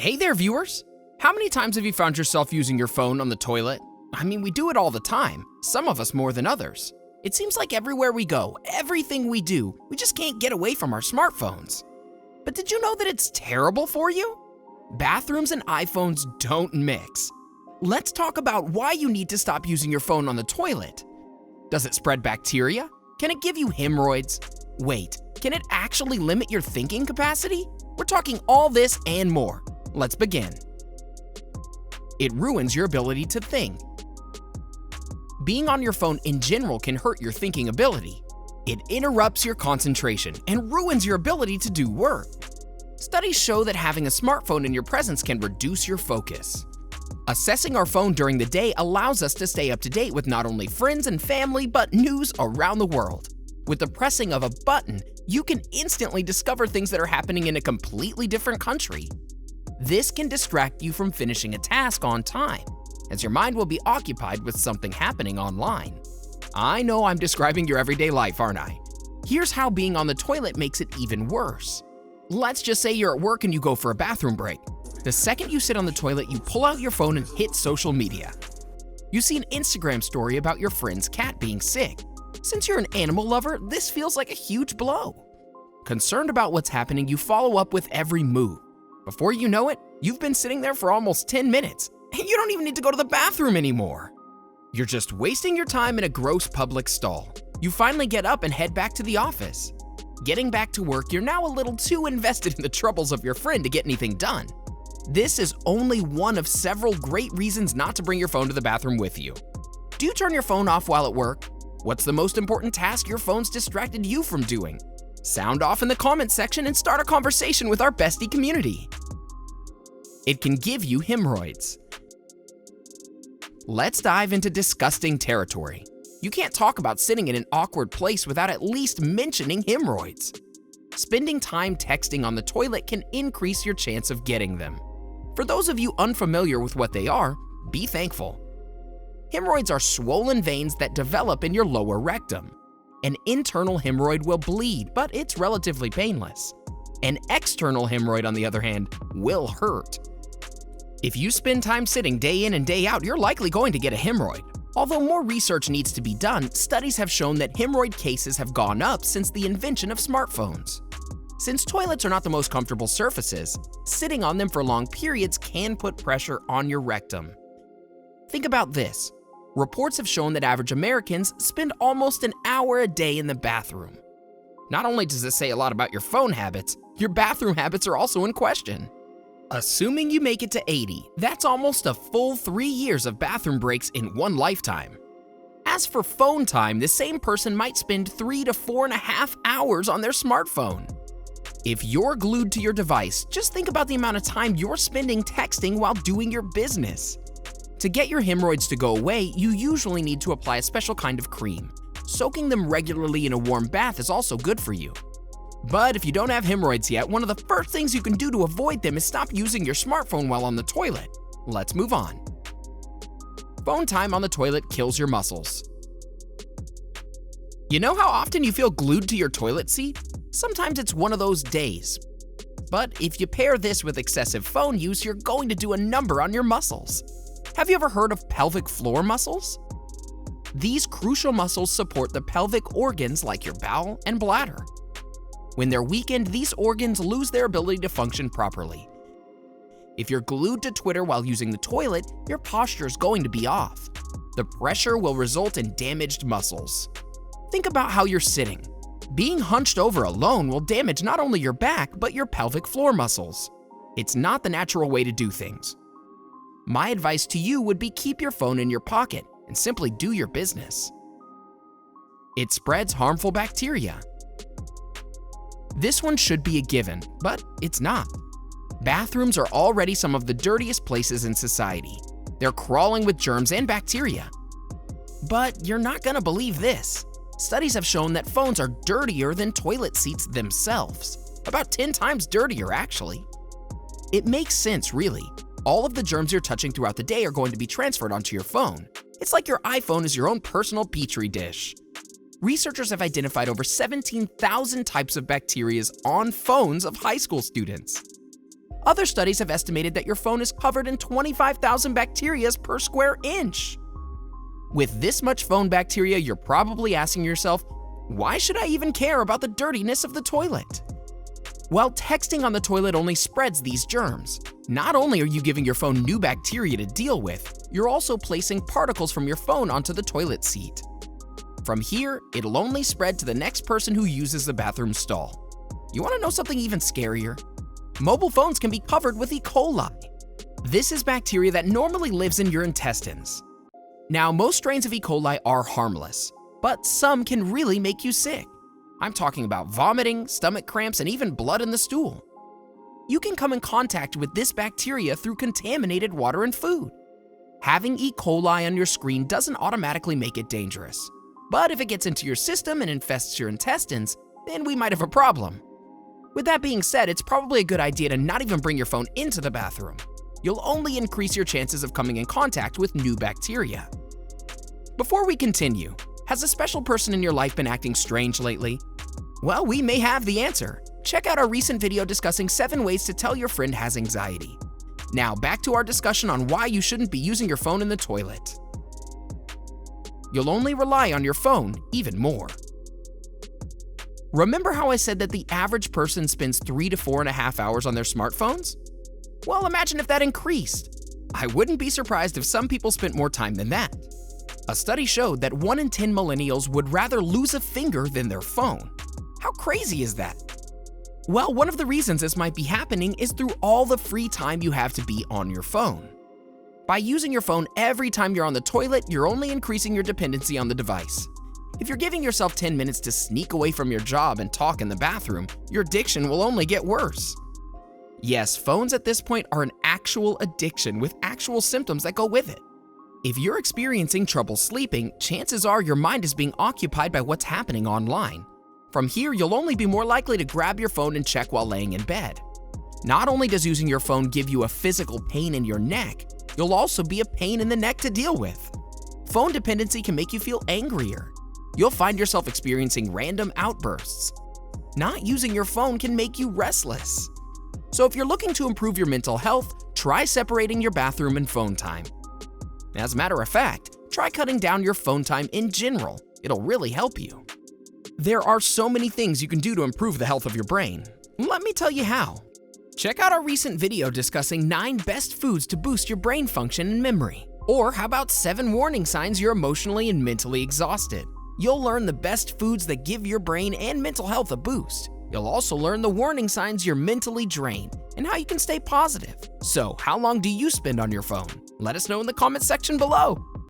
Hey there, viewers! How many times have you found yourself using your phone on the toilet? I mean, we do it all the time, some of us more than others. It seems like everywhere we go, everything we do, we just can't get away from our smartphones. But did you know that it's terrible for you? Bathrooms and iPhones don't mix. Let's talk about why you need to stop using your phone on the toilet. Does it spread bacteria? Can it give you hemorrhoids? Wait, can it actually limit your thinking capacity? We're talking all this and more. Let's begin. It ruins your ability to think. Being on your phone in general can hurt your thinking ability. It interrupts your concentration and ruins your ability to do work. Studies show that having a smartphone in your presence can reduce your focus. Assessing our phone during the day allows us to stay up to date with not only friends and family, but news around the world. With the pressing of a button, you can instantly discover things that are happening in a completely different country. This can distract you from finishing a task on time, as your mind will be occupied with something happening online. I know I'm describing your everyday life, aren't I? Here's how being on the toilet makes it even worse. Let's just say you're at work and you go for a bathroom break. The second you sit on the toilet, you pull out your phone and hit social media. You see an Instagram story about your friend's cat being sick. Since you're an animal lover, this feels like a huge blow. Concerned about what's happening, you follow up with every move. Before you know it, you've been sitting there for almost 10 minutes, and you don't even need to go to the bathroom anymore. You're just wasting your time in a gross public stall. You finally get up and head back to the office. Getting back to work, you're now a little too invested in the troubles of your friend to get anything done. This is only one of several great reasons not to bring your phone to the bathroom with you. Do you turn your phone off while at work? What's the most important task your phone's distracted you from doing? Sound off in the comments section and start a conversation with our Bestie community. It can give you hemorrhoids. Let's dive into disgusting territory. You can't talk about sitting in an awkward place without at least mentioning hemorrhoids. Spending time texting on the toilet can increase your chance of getting them. For those of you unfamiliar with what they are, be thankful. Hemorrhoids are swollen veins that develop in your lower rectum. An internal hemorrhoid will bleed, but it's relatively painless. An external hemorrhoid, on the other hand, will hurt. If you spend time sitting day in and day out, you're likely going to get a hemorrhoid. Although more research needs to be done, studies have shown that hemorrhoid cases have gone up since the invention of smartphones. Since toilets are not the most comfortable surfaces, sitting on them for long periods can put pressure on your rectum. Think about this. Reports have shown that average Americans spend almost an hour a day in the bathroom. Not only does this say a lot about your phone habits, your bathroom habits are also in question. Assuming you make it to 80, that's almost a full 3 years of bathroom breaks in one lifetime. As for phone time, the same person might spend 3 to 4.5 hours on their smartphone. If you're glued to your device, just think about the amount of time you're spending texting while doing your business. To get your hemorrhoids to go away, you usually need to apply a special kind of cream. Soaking them regularly in a warm bath is also good for you. But if you don't have hemorrhoids yet, one of the first things you can do to avoid them is stop using your smartphone while on the toilet. Let's move on. Phone time on the toilet kills your muscles. You know how often you feel glued to your toilet seat? Sometimes it's one of those days. But if you pair this with excessive phone use, you're going to do a number on your muscles. Have you ever heard of pelvic floor muscles? These crucial muscles support the pelvic organs like your bowel and bladder. When they're weakened, these organs lose their ability to function properly. If you're glued to Twitter while using the toilet, your posture is going to be off. The pressure will result in damaged muscles. Think about how you're sitting. Being hunched over alone will damage not only your back, but your pelvic floor muscles. It's not the natural way to do things. My advice to you would be keep your phone in your pocket and simply do your business. It spreads harmful bacteria. This one should be a given, but it's not. Bathrooms are already some of the dirtiest places in society. They're crawling with germs and bacteria. But you're not gonna believe this. Studies have shown that phones are dirtier than toilet seats themselves. About 10 times dirtier, actually. It makes sense, really. All of the germs you're touching throughout the day are going to be transferred onto your phone. It's like your iPhone is your own personal petri dish. Researchers have identified over 17,000 types of bacteria on phones of high school students. Other studies have estimated that your phone is covered in 25,000 bacteria per square inch. With this much phone bacteria, you're probably asking yourself, why should I even care about the dirtiness of the toilet? Well, texting on the toilet only spreads these germs. Not only are you giving your phone new bacteria to deal with, you're also placing particles from your phone onto the toilet seat. From here, it'll only spread to the next person who uses the bathroom stall. You want to know something even scarier? Mobile phones can be covered with E. coli. This is bacteria that normally lives in your intestines. Now, most strains of E. coli are harmless, but some can really make you sick. I'm talking about vomiting, stomach cramps, and even blood in the stool. You can come in contact with this bacteria through contaminated water and food. Having E. coli on your screen doesn't automatically make it dangerous. But if it gets into your system and infests your intestines, then we might have a problem. With that being said, it's probably a good idea to not even bring your phone into the bathroom. You'll only increase your chances of coming in contact with new bacteria. Before we continue, has a special person in your life been acting strange lately? Well, we may have the answer. Check out our recent video discussing 7 ways to tell your friend has anxiety. Now, back to our discussion on why you shouldn't be using your phone in the toilet. You'll only rely on your phone even more. Remember how I said that the average person spends 3 to 4.5 hours on their smartphones? Well, imagine if that increased. I wouldn't be surprised if some people spent more time than that. A study showed that 1 in 10 millennials would rather lose a finger than their phone. How crazy is that? Well, one of the reasons this might be happening is through all the free time you have to be on your phone. By using your phone every time you're on the toilet, you're only increasing your dependency on the device. If you're giving yourself 10 minutes to sneak away from your job and talk in the bathroom, your addiction will only get worse. Yes, phones at this point are an actual addiction with actual symptoms that go with it. If you're experiencing trouble sleeping, chances are your mind is being occupied by what's happening online. From here, you'll only be more likely to grab your phone and check while laying in bed. Not only does using your phone give you a physical pain in your neck, you'll also be a pain in the neck to deal with. Phone dependency can make you feel angrier. You'll find yourself experiencing random outbursts. Not using your phone can make you restless. So if you're looking to improve your mental health, try separating your bathroom and phone time. As a matter of fact, try cutting down your phone time in general. It'll really help you. There are so many things you can do to improve the health of your brain. Let me tell you how. Check out our recent video discussing 9 best foods to boost your brain function and memory. Or how about 7 warning signs you're emotionally and mentally exhausted. You'll learn the best foods that give your brain and mental health a boost. You'll also learn the warning signs you're mentally drained and how you can stay positive. So, how long do you spend on your phone? Let us know in the comments section below.